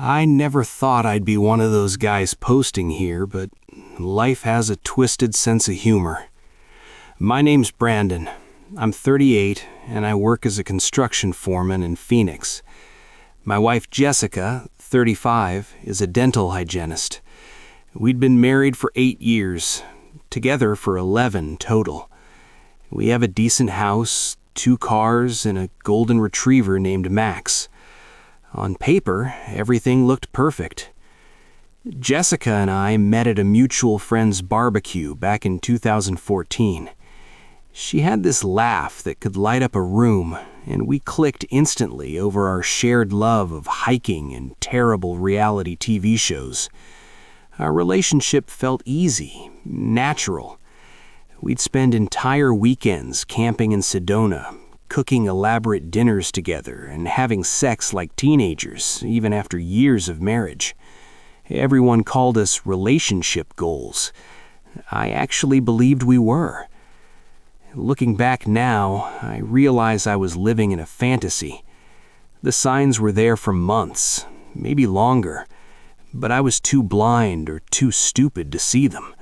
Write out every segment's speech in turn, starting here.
I never thought I'd be one of those guys posting here, but life has a twisted sense of humor. My name's Brandon. I'm 38, and I work as a construction foreman in Phoenix. My wife Jessica, 35, is a dental hygienist. We'd been married for 8 years, together for 11 total. We have a decent house, 2 cars, and a golden retriever named Max. On paper, everything looked perfect. Jessica and I met at a mutual friend's barbecue back in 2014. She had this laugh that could light up a room, and we clicked instantly over our shared love of hiking and terrible reality TV shows. Our relationship felt easy, natural. We'd spend entire weekends camping in Sedona, cooking elaborate dinners together and having sex like teenagers, even after years of marriage. Everyone called us relationship goals. I actually believed we were. Looking back now, I realize I was living in a fantasy. The signs were there for months, maybe longer, but I was too blind or too stupid to see them.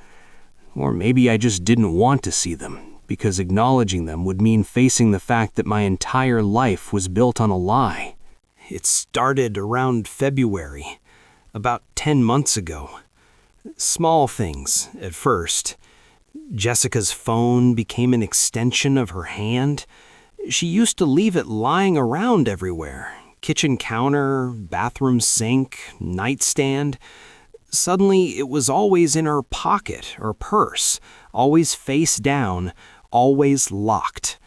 Or maybe I just didn't want to see them, because acknowledging them would mean facing the fact that my entire life was built on a lie. It started around February, about 10 months ago. Small things at first. Jessica's phone became an extension of her hand. She used to leave it lying around everywhere. Kitchen counter, bathroom sink, nightstand. Suddenly, it was always in her pocket or purse, always face down, always locked.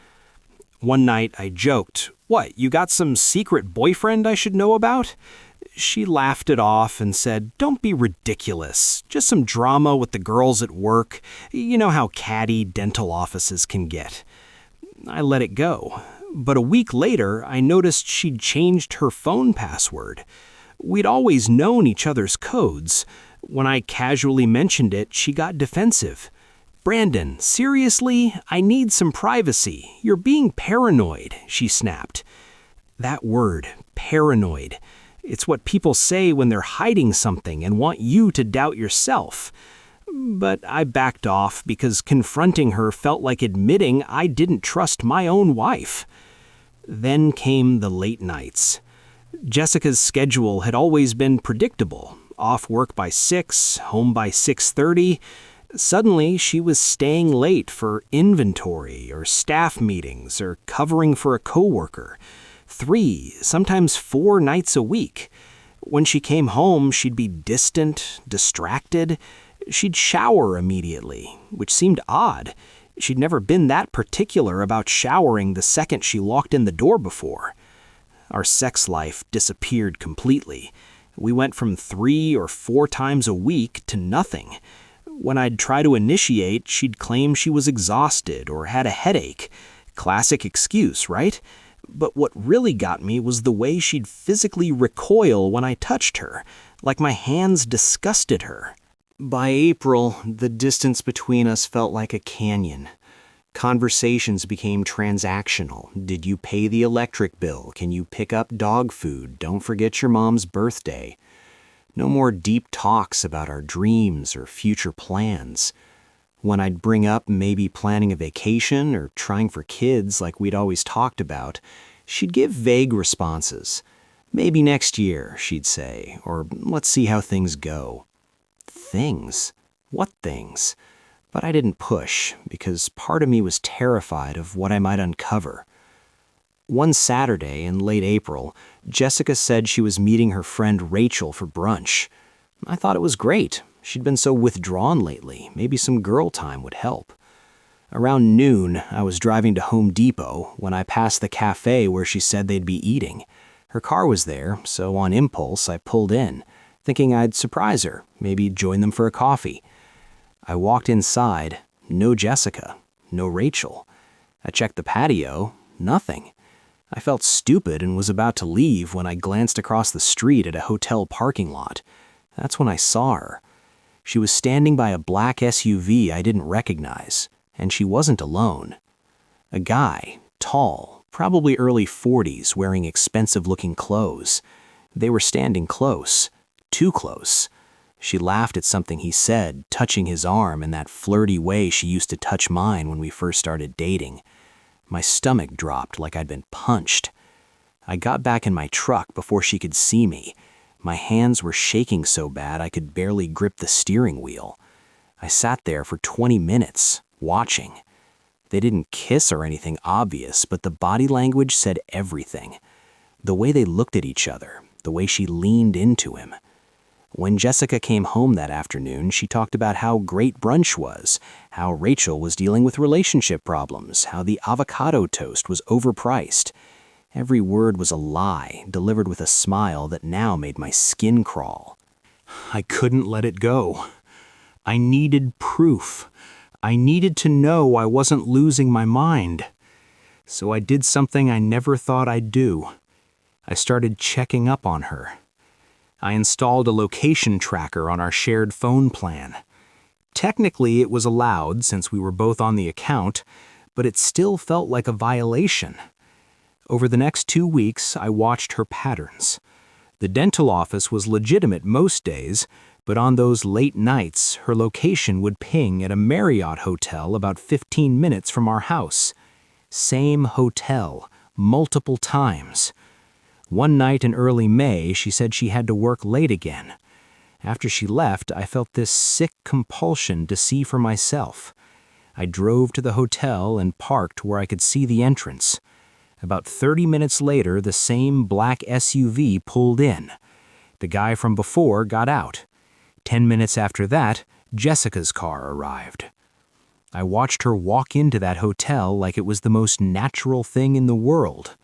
One night I joked, "What, you got some secret boyfriend I should know about?" She laughed it off and said, "Don't be ridiculous. Just some drama with the girls at work. You know how catty dental offices can get." I let it go. But a week later, I noticed she'd changed her phone password. We'd always known each other's codes. When I casually mentioned it, she got defensive. "Brandon, seriously? I need some privacy. You're being paranoid," she snapped. That word, paranoid. It's what people say when they're hiding something and want you to doubt yourself. But I backed off because confronting her felt like admitting I didn't trust my own wife. Then came the late nights. Jessica's schedule had always been predictable. Off work by 6, home by 6:30. Suddenly, she was staying late for inventory or staff meetings or covering for a coworker. 3, sometimes 4 nights a week. When she came home, she'd be distant, distracted. She'd shower immediately, which seemed odd. She'd never been that particular about showering the second she walked in the door before. Our sex life disappeared completely. We went from 3 or 4 times a week to nothing. When I'd try to initiate, she'd claim she was exhausted or had a headache. Classic excuse, right? But what really got me was the way she'd physically recoil when I touched her, like my hands disgusted her. By April, the distance between us felt like a canyon. Conversations became transactional. Did you pay the electric bill? Can you pick up dog food? Don't forget your mom's birthday. No more deep talks about our dreams or future plans. When I'd bring up maybe planning a vacation or trying for kids like we'd always talked about, she'd give vague responses. "Maybe next year," she'd say, or "let's see how things go." Things? What things? But I didn't push, because part of me was terrified of what I might uncover. One Saturday in late April, Jessica said she was meeting her friend Rachel for brunch. I thought it was great. She'd been so withdrawn lately. Maybe some girl time would help. Around noon, I was driving to Home Depot when I passed the cafe where she said they'd be eating. Her car was there, so on impulse I pulled in, thinking I'd surprise her, maybe join them for a coffee. I walked inside, no Jessica, no Rachel. I checked the patio, nothing. I felt stupid and was about to leave when I glanced across the street at a hotel parking lot. That's when I saw her. She was standing by a black SUV I didn't recognize, and she wasn't alone. A guy, tall, probably early 40s, wearing expensive-looking clothes. They were standing close, too close. She laughed at something he said, touching his arm in that flirty way she used to touch mine when we first started dating. My stomach dropped like I'd been punched. I got back in my truck before she could see me. My hands were shaking so bad I could barely grip the steering wheel. I sat there for 20 minutes, watching. They didn't kiss or anything obvious, but the body language said everything. The way they looked at each other, the way she leaned into him. When Jessica came home that afternoon, she talked about how great brunch was, how Rachel was dealing with relationship problems, how the avocado toast was overpriced. Every word was a lie, delivered with a smile that now made my skin crawl. I couldn't let it go. I needed proof. I needed to know I wasn't losing my mind. So I did something I never thought I'd do. I started checking up on her. I installed a location tracker on our shared phone plan. Technically, it was allowed since we were both on the account, but it still felt like a violation. Over the next 2 weeks, I watched her patterns. The dental office was legitimate most days, but on those late nights, her location would ping at a Marriott hotel about 15 minutes from our house. Same hotel, multiple times. One night in early May, she said she had to work late again. After she left, I felt this sick compulsion to see for myself. I drove to the hotel and parked where I could see the entrance. About 30 minutes later, the same black SUV pulled in. The guy from before got out. 10 minutes after that, Jessica's car arrived. I watched her walk into that hotel like it was the most natural thing in the world.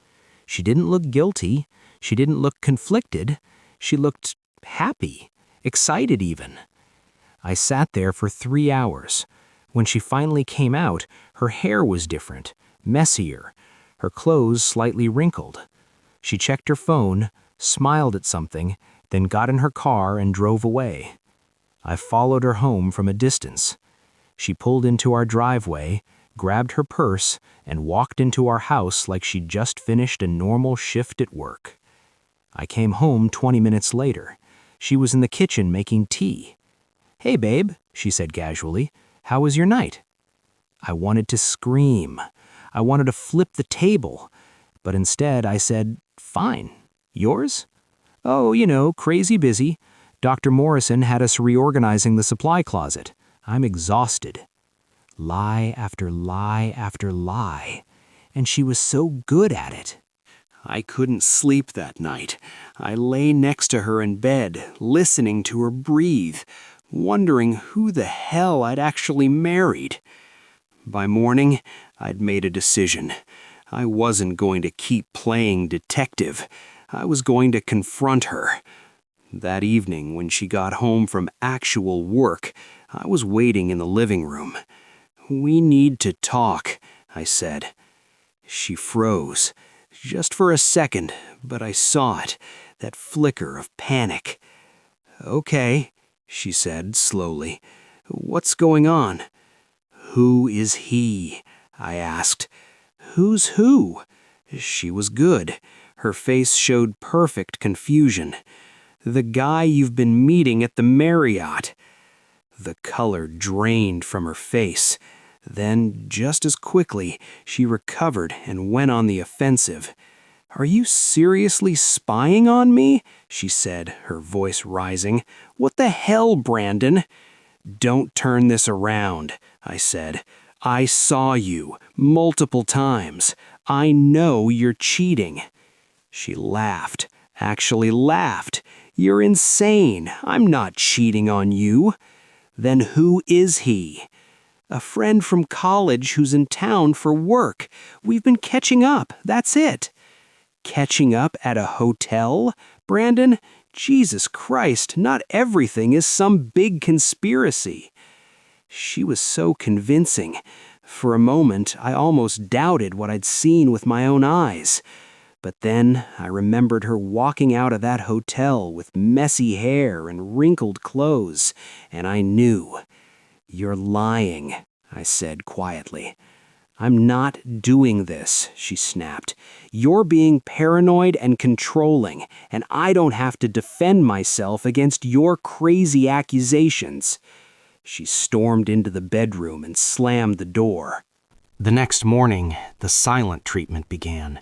She didn't look guilty. She didn't look conflicted. She looked happy, excited even. I sat there for 3 hours. When she finally came out, her hair was different, messier, her clothes slightly wrinkled. She checked her phone, smiled at something, then got in her car and drove away. I followed her home from a distance. She pulled into our driveway, grabbed her purse, and walked into our house like she'd just finished a normal shift at work. I came home 20 minutes later. She was in the kitchen making tea. "Hey, babe," she said casually. "How was your night?" I wanted to scream. I wanted to flip the table. But instead I said, "Fine. Yours?" "Oh, crazy busy. Dr. Morrison had us reorganizing the supply closet. I'm exhausted." Lie after lie after lie. And she was so good at it. I couldn't sleep that night. I lay next to her in bed, listening to her breathe, wondering who the hell I'd actually married. By morning, I'd made a decision. I wasn't going to keep playing detective. I was going to confront her. That evening, when she got home from actual work, I was waiting in the living room. "We need to talk," I said. She froze. Just for a second, but I saw it, that flicker of panic. "Okay," she said slowly. "What's going on?" "Who is he?" I asked. "Who's who?" She was good. Her face showed perfect confusion. "The guy you've been meeting at the Marriott." The color drained from her face. Then, just as quickly, she recovered and went on the offensive. "Are you seriously spying on me?" she said, her voice rising. "What the hell, Brandon?" "Don't turn this around," I said. "I saw you multiple times. I know you're cheating." She laughed, actually laughed. "You're insane. I'm not cheating on you." "Then who is he?" "A friend from college who's in town for work. We've been catching up, that's it." "Catching up at a hotel? Brandon, Jesus Christ, not everything is some big conspiracy." She was so convincing. For a moment, I almost doubted what I'd seen with my own eyes. But then I remembered her walking out of that hotel with messy hair and wrinkled clothes, and I knew. "You're lying," I said quietly. "I'm not doing this," she snapped. "You're being paranoid and controlling, and I don't have to defend myself against your crazy accusations." She stormed into the bedroom and slammed the door. The next morning, the silent treatment began.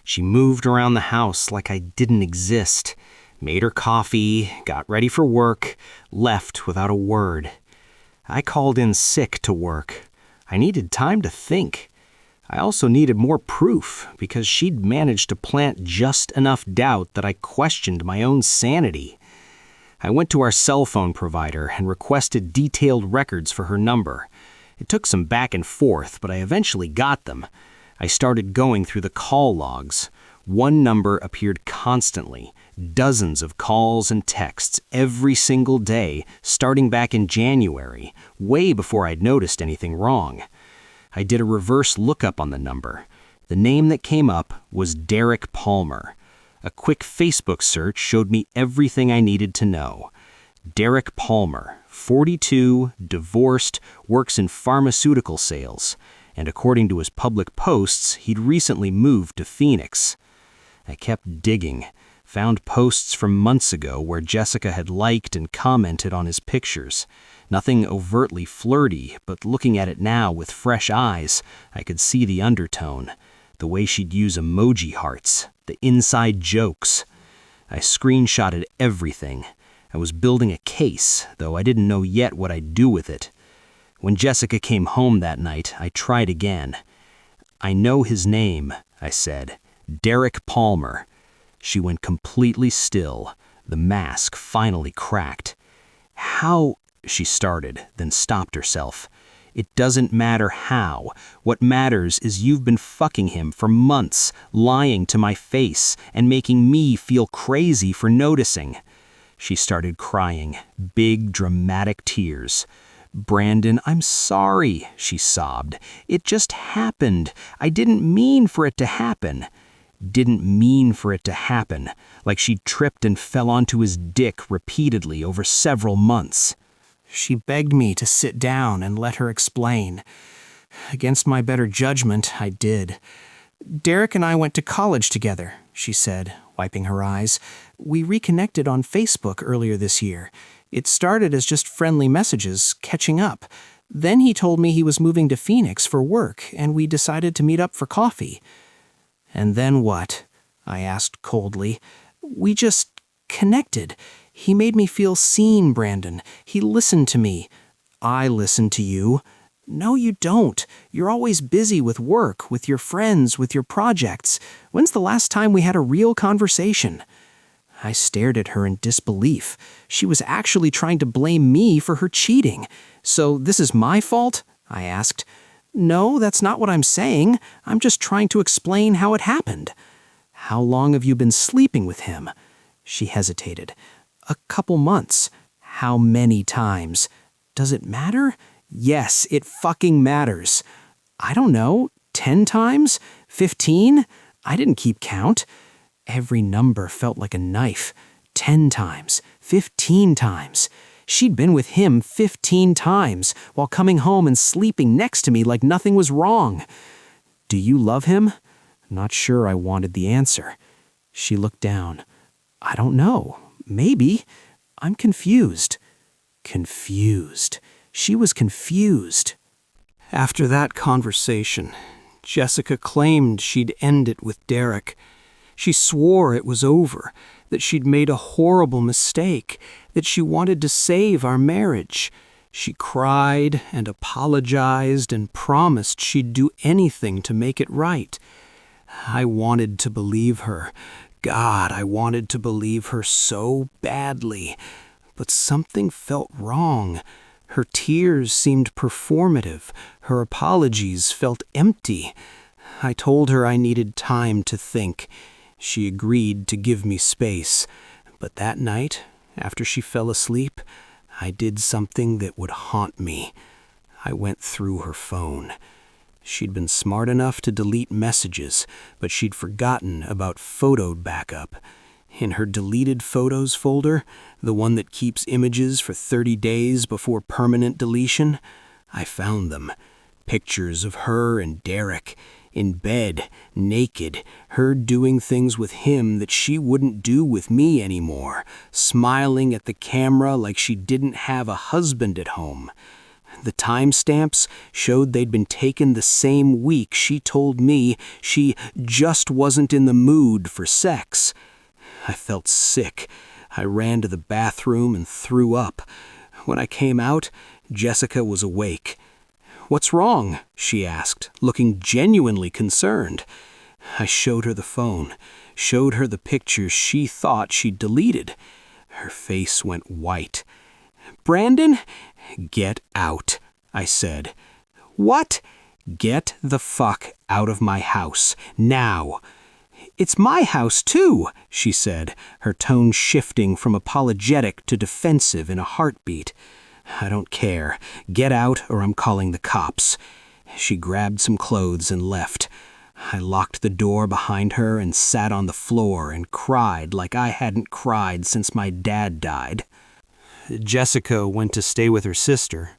She moved around the house like I didn't exist, made her coffee, got ready for work, left without a word. I called in sick to work. I needed time to think. I also needed more proof because she'd managed to plant just enough doubt that I questioned my own sanity. I went to our cell phone provider and requested detailed records for her number. It took some back and forth, but I eventually got them. I started going through the call logs. One number appeared constantly, dozens of calls and texts every single day, starting back in January, way before I'd noticed anything wrong. I did a reverse lookup on the number. The name that came up was Derek Palmer. A quick Facebook search showed me everything I needed to know. Derek Palmer, 42, divorced, works in pharmaceutical sales, and according to his public posts, he'd recently moved to Phoenix. I kept digging, found posts from months ago where Jessica had liked and commented on his pictures. Nothing overtly flirty, but looking at it now with fresh eyes, I could see the undertone, the way she'd use emoji hearts, the inside jokes. I screenshotted everything. I was building a case, though I didn't know yet what I'd do with it. When Jessica came home that night, I tried again. "I know his name," I said. "Derek Palmer." She went completely still. The mask finally cracked. "How?" she started, then stopped herself. "It doesn't matter how. What matters is you've been fucking him for months, lying to my face, and making me feel crazy for noticing." She started crying, big, dramatic tears. "Brandon, I'm sorry," she sobbed. "It just happened. I didn't mean for it to happen." Didn't mean for it to happen, like she'd tripped and fell onto his dick repeatedly over several months. She begged me to sit down and let her explain. Against my better judgment, I did. "Derek and I went to college together," she said, wiping her eyes. "We reconnected on Facebook earlier this year. It started as just friendly messages, catching up. Then he told me he was moving to Phoenix for work, and we decided to meet up for coffee." "And then what?" I asked coldly. "We just connected. He made me feel seen, Brandon. He listened to me." "I listened to you." "No, you don't. You're always busy with work, with your friends, with your projects. When's the last time we had a real conversation?" I stared at her in disbelief. She was actually trying to blame me for her cheating. "So this is my fault?" I asked. "No, that's not what I'm saying. I'm just trying to explain how it happened." "How long have you been sleeping with him?" She hesitated. "A couple months." "How many times?" "Does it matter?" "Yes, it fucking matters." "I don't know, 10 times? 15? I didn't keep count." Every number felt like a knife. 10 times, 15 times. She'd been with him 15 times, while coming home and sleeping next to me like nothing was wrong. "Do you love him?" Not sure I wanted the answer. She looked down. "I don't know. Maybe. I'm confused." Confused. She was confused. After that conversation, Jessica claimed she'd end it with Derek. She swore it was over, that she'd made a horrible mistake, that she wanted to save our marriage. She cried and apologized and promised she'd do anything to make it right. I wanted to believe her. God, I wanted to believe her so badly. But something felt wrong. Her tears seemed performative. Her apologies felt empty. I told her I needed time to think. She agreed to give me space. But that night, after she fell asleep, I did something that would haunt me. I went through her phone. She'd been smart enough to delete messages, but she'd forgotten about photo backup. In her deleted photos folder, the one that keeps images for 30 days before permanent deletion, I found them. Pictures of her and Derek, in bed, naked, her doing things with him that she wouldn't do with me anymore, smiling at the camera like she didn't have a husband at home. The timestamps showed they'd been taken the same week she told me she just wasn't in the mood for sex. I felt sick. I ran to the bathroom and threw up. When I came out, Jessica was awake. "What's wrong?" she asked, looking genuinely concerned. I showed her the phone, showed her the pictures she thought she'd deleted. Her face went white. "Brandon, get out," I said. "What?" "Get the fuck out of my house, now." "It's my house, too," she said, her tone shifting from apologetic to defensive in a heartbeat. "I don't care. Get out or I'm calling the cops." She grabbed some clothes and left. I locked the door behind her and sat on the floor and cried like I hadn't cried since my dad died. Jessica went to stay with her sister.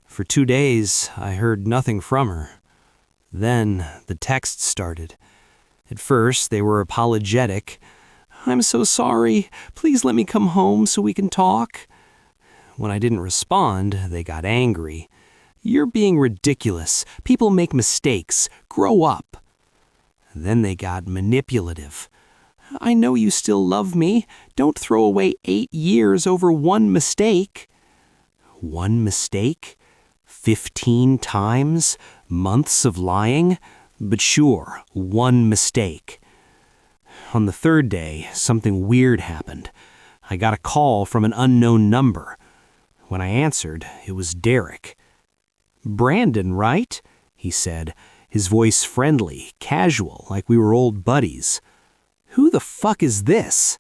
For 2 days, I heard nothing from her. Then the texts started. At first, they were apologetic. "I'm so sorry. Please let me come home so we can talk." When I didn't respond, they got angry. "You're being ridiculous. People make mistakes. Grow up." Then they got manipulative. "I know you still love me. Don't throw away 8 years over one mistake." One mistake? 15 times? Months of lying? But sure, one mistake. On the 3rd day, something weird happened. I got a call from an unknown number. When I answered, it was Derek. "Brandon, right?" he said, his voice friendly, casual, like we were old buddies. "Who the fuck is this?"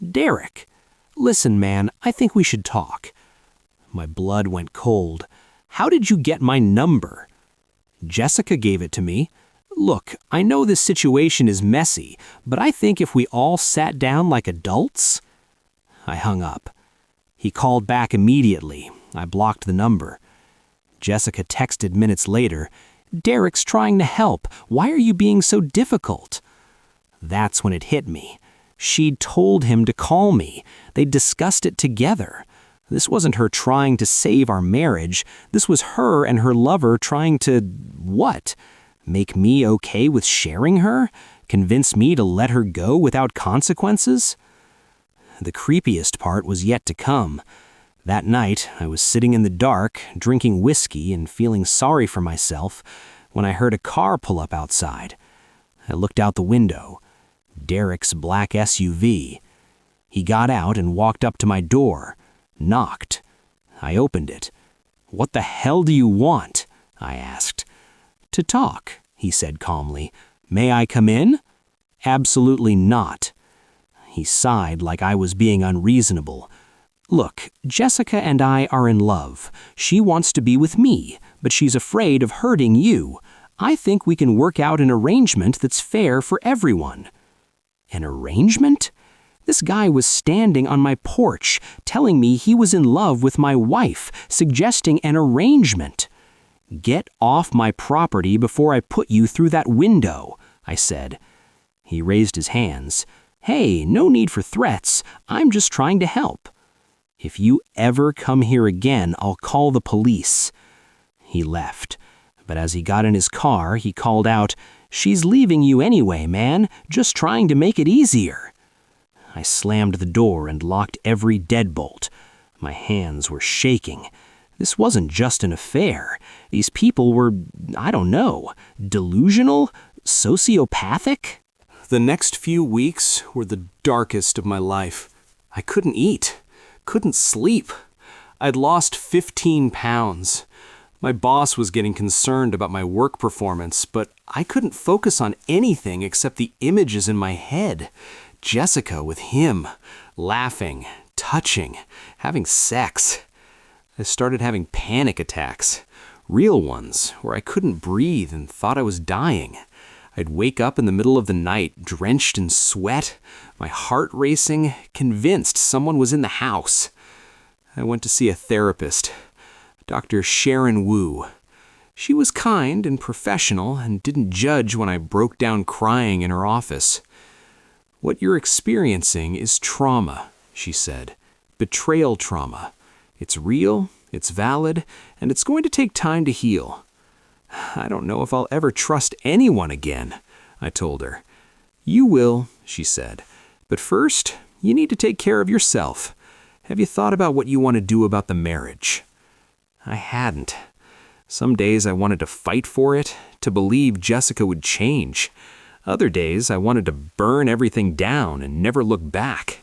"Derek. Listen, man, I think we should talk." My blood went cold. "How did you get my number?" "Jessica gave it to me. Look, I know this situation is messy, but I think if we all sat down like adults..." I hung up. He called back immediately. I blocked the number. Jessica texted minutes later, "Derek's trying to help. Why are you being so difficult?" That's when it hit me. She'd told him to call me. They'd discussed it together. This wasn't her trying to save our marriage. This was her and her lover trying to... what? Make me okay with sharing her? Convince me to let her go without consequences? The creepiest part was yet to come. That night, I was sitting in the dark, drinking whiskey and feeling sorry for myself when I heard a car pull up outside. I looked out the window. Derek's black SUV. He got out and walked up to my door, knocked. I opened it. "What the hell do you want?" I asked. "To talk," he said calmly. "May I come in?" "Absolutely not." He sighed like I was being unreasonable. "Look, Jessica and I are in love. She wants to be with me, but she's afraid of hurting you. I think we can work out an arrangement that's fair for everyone." An arrangement? This guy was standing on my porch, telling me he was in love with my wife, suggesting an arrangement. "Get off my property before I put you through that window," I said. He raised his hands. "Hey, no need for threats. I'm just trying to help. If you ever come here again, I'll call the police." He left, but as he got in his car, he called out, "She's leaving you anyway, man, just trying to make it easier." I slammed the door and locked every deadbolt. My hands were shaking. This wasn't just an affair. These people were, I don't know, delusional? Sociopathic? The next few weeks were the darkest of my life. I couldn't eat, couldn't sleep. I'd lost 15 pounds. My boss was getting concerned about my work performance, but I couldn't focus on anything except the images in my head. Jessica with him, laughing, touching, having sex. I started having panic attacks, real ones, where I couldn't breathe and thought I was dying. I'd wake up in the middle of the night, drenched in sweat, my heart racing, convinced someone was in the house. I went to see a therapist, Dr. Sharon Wu. She was kind and professional and didn't judge when I broke down crying in her office. "What you're experiencing is trauma," she said. "Betrayal trauma. It's real, it's valid, and it's going to take time to heal." "I don't know if I'll ever trust anyone again," I told her. "You will," she said. "But first, you need to take care of yourself. Have you thought about what you want to do about the marriage?" I hadn't. Some days I wanted to fight for it, to believe Jessica would change. Other days I wanted to burn everything down and never look back.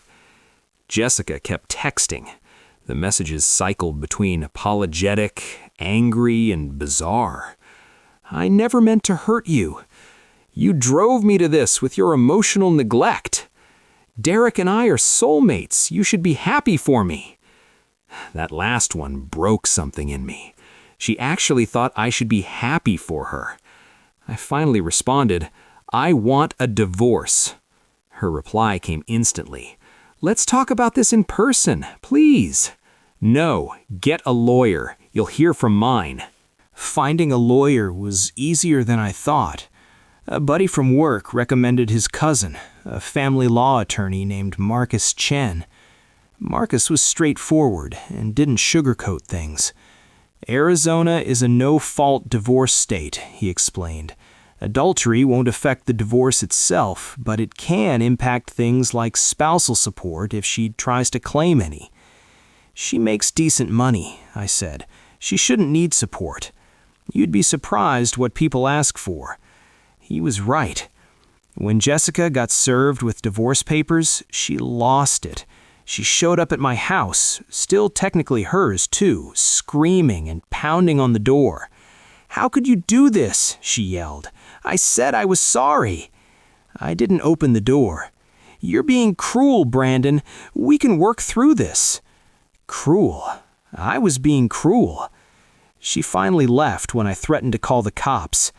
Jessica kept texting. The messages cycled between apologetic, angry, and bizarre. "I never meant to hurt you. You drove me to this with your emotional neglect. Derek and I are soulmates. You should be happy for me." That last one broke something in me. She actually thought I should be happy for her. I finally responded, "I want a divorce." Her reply came instantly. "Let's talk about this in person, please." "No, get a lawyer. You'll hear from mine." Finding a lawyer was easier than I thought. A buddy from work recommended his cousin, a family law attorney named Marcus Chen. Marcus was straightforward and didn't sugarcoat things. "Arizona is a no-fault divorce state," he explained. "Adultery won't affect the divorce itself, but it can impact things like spousal support if she tries to claim any." "She makes decent money," I said. "She shouldn't need support. You'd be surprised what people ask for." He was right. When Jessica got served with divorce papers, she lost it. She showed up at my house, still technically hers too, screaming and pounding on the door. "How could you do this?" she yelled. "I said I was sorry." I didn't open the door. "You're being cruel, Brandon. We can work through this." Cruel. I was being cruel. She finally left when I threatened to call the cops.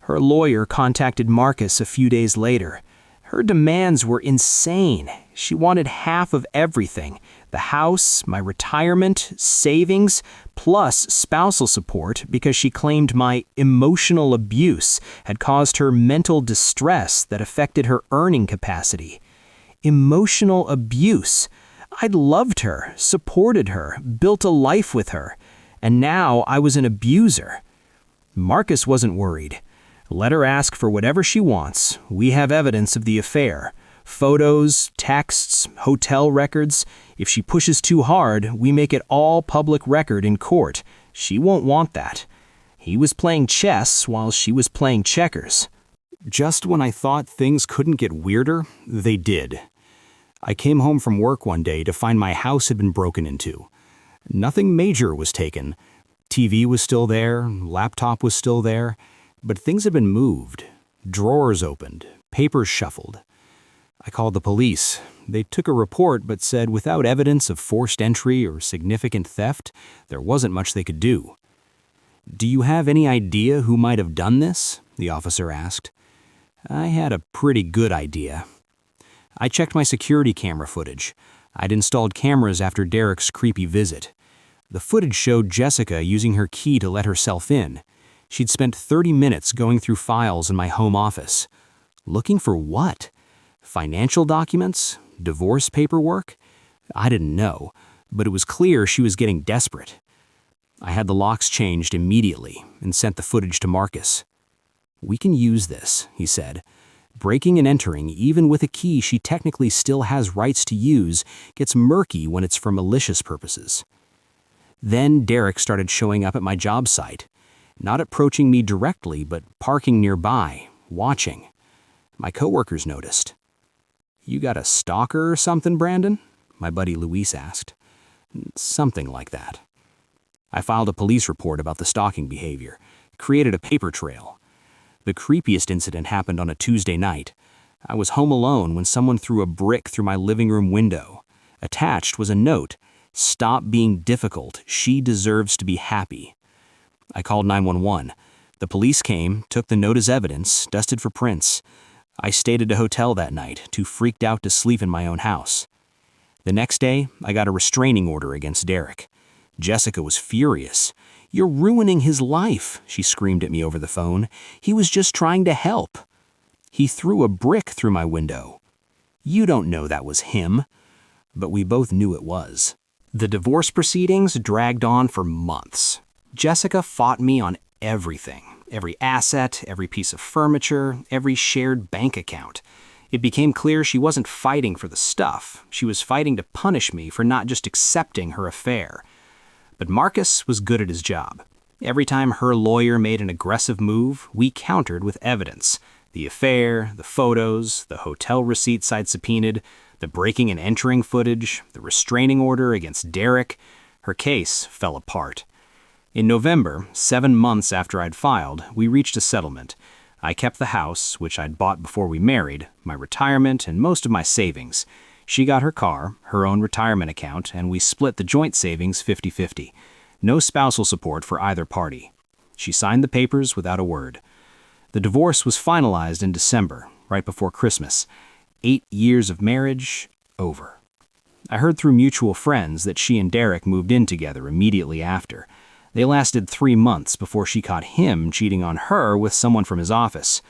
Her lawyer contacted Marcus a few days later. Her demands were insane. She wanted half of everything: the house, my retirement, savings, plus spousal support, because she claimed my emotional abuse had caused her mental distress that affected her earning capacity. Emotional abuse. I'd loved her, supported her, built a life with her, and now I was an abuser. Marcus wasn't worried. "Let her ask for whatever she wants. We have evidence of the affair. Photos, texts, hotel records. If she pushes too hard, we make it all public record in court. She won't want that." He was playing chess while she was playing checkers. Just when I thought things couldn't get weirder, they did. I came home from work one day to find my house had been broken into. Nothing major was taken. TV was still there, laptop was still there, but things had been moved. Drawers opened, papers shuffled. I called the police. They took a report but said without evidence of forced entry or significant theft, there wasn't much they could do. "Do you have any idea who might have done this?" the officer asked. I had a pretty good idea. I checked my security camera footage. I'd installed cameras after Derek's creepy visit. The footage showed Jessica using her key to let herself in. She'd spent 30 minutes going through files in my home office. Looking for what? Financial documents? Divorce paperwork? I didn't know, but it was clear she was getting desperate. I had the locks changed immediately and sent the footage to Marcus. "We can use this," he said. "Breaking and entering, even with a key she technically still has rights to use, gets murky when it's for malicious purposes." Then Derek started showing up at my job site, not approaching me directly, but parking nearby, watching. My coworkers noticed. "You got a stalker or something, Brandon?" my buddy Luis asked. "Something like that." I filed a police report about the stalking behavior, created a paper trail. The creepiest incident happened on a Tuesday night. I was home alone when someone threw a brick through my living room window. Attached was a note: "Stop being difficult. She deserves to be happy." I called 911. The police came, took the note as evidence, dusted for prints. I stayed at a hotel that night, too freaked out to sleep in my own house. The next day, I got a restraining order against Derek. Jessica was furious. "You're ruining his life," she screamed at me over the phone. "He was just trying to help." "He threw a brick through my window." "You don't know that was him." But we both knew it was. The divorce proceedings dragged on for months. Jessica fought me on everything. Every asset, every piece of furniture, every shared bank account. It became clear she wasn't fighting for the stuff. She was fighting to punish me for not just accepting her affair. But Marcus was good at his job. Every time her lawyer made an aggressive move, we countered with evidence. The affair, the photos, the hotel receipts I'd subpoenaed, the breaking and entering footage, the restraining order against Derek. Her case fell apart. In November, 7 months after I'd filed, we reached a settlement. I kept the house, which I'd bought before we married, my retirement, and most of my savings. She got her car, her own retirement account, and we split the joint savings 50-50. No spousal support for either party. She signed the papers without a word. The divorce was finalized in December, right before Christmas. 8 years of marriage, over. I heard through mutual friends that she and Derek moved in together immediately after. They lasted 3 months before she caught him cheating on her with someone from his office.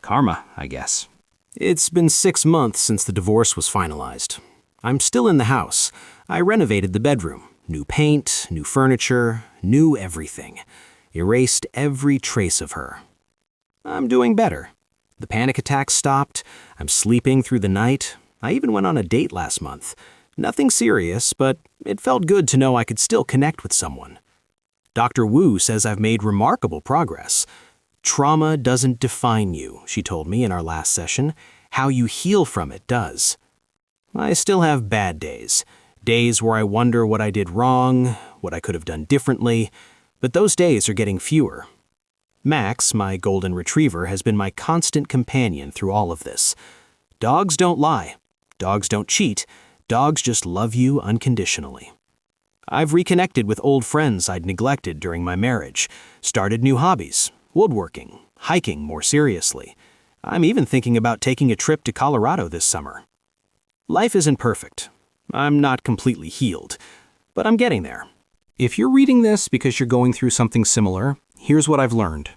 Karma, I guess. It's been 6 months since the divorce was finalized. I'm still in the house. I renovated the bedroom. New paint, new furniture, new everything. Erased every trace of her. I'm doing better. The panic attacks stopped. I'm sleeping through the night. I even went on a date last month. Nothing serious, but it felt good to know I could still connect with someone. Dr. Wu says I've made remarkable progress. Trauma doesn't define you, she told me in our last session. How you heal from it does. I still have bad days. Days where I wonder what I did wrong, what I could have done differently, but those days are getting fewer. Max, my golden retriever, has been my constant companion through all of this. Dogs don't lie. Dogs don't cheat. Dogs just love you unconditionally. I've reconnected with old friends I'd neglected during my marriage, started new hobbies, woodworking, hiking more seriously. I'm even thinking about taking a trip to Colorado this summer. Life isn't perfect. I'm not completely healed, but I'm getting there. If you're reading this because you're going through something similar, here's what I've learned.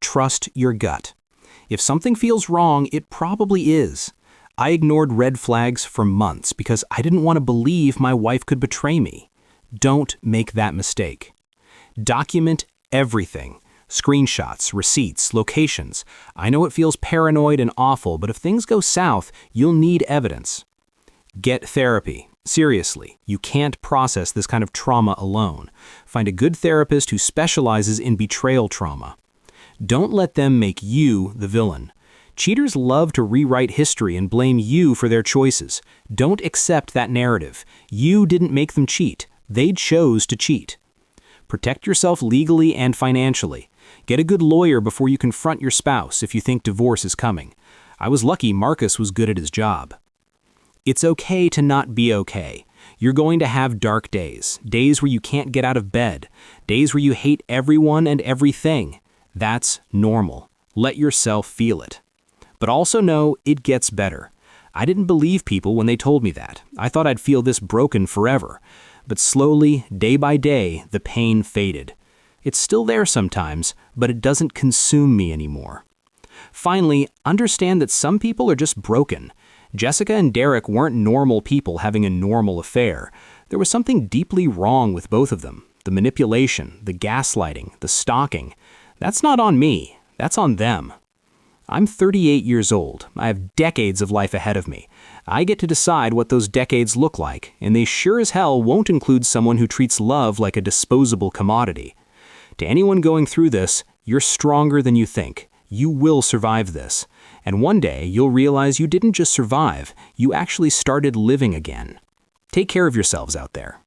Trust your gut. If something feels wrong, it probably is. I ignored red flags for months because I didn't want to believe my wife could betray me. Don't make that mistake. Document everything. Screenshots, receipts, locations. I know it feels paranoid and awful, but if things go south, you'll need evidence. Get therapy. Seriously, you can't process this kind of trauma alone. Find a good therapist who specializes in betrayal trauma. Don't let them make you the villain. Cheaters love to rewrite history and blame you for their choices. Don't accept that narrative. You didn't make them cheat. They chose to cheat. Protect yourself legally and financially. Get a good lawyer before you confront your spouse if you think divorce is coming. I was lucky Marcus was good at his job. It's okay to not be okay. You're going to have dark days, days where you can't get out of bed, days where you hate everyone and everything. That's normal. Let yourself feel it. But also know it gets better. I didn't believe people when they told me that. I thought I'd feel this broken forever. But slowly, day by day, the pain faded. It's still there sometimes, but it doesn't consume me anymore. Finally, understand that some people are just broken. Jessica and Derek weren't normal people having a normal affair. There was something deeply wrong with both of them. The manipulation, the gaslighting, the stalking. That's not on me. That's on them. I'm 38 years old. I have decades of life ahead of me. I get to decide what those decades look like, and they sure as hell won't include someone who treats love like a disposable commodity. To anyone going through this, you're stronger than you think. You will survive this. And one day, you'll realize you didn't just survive, you actually started living again. Take care of yourselves out there.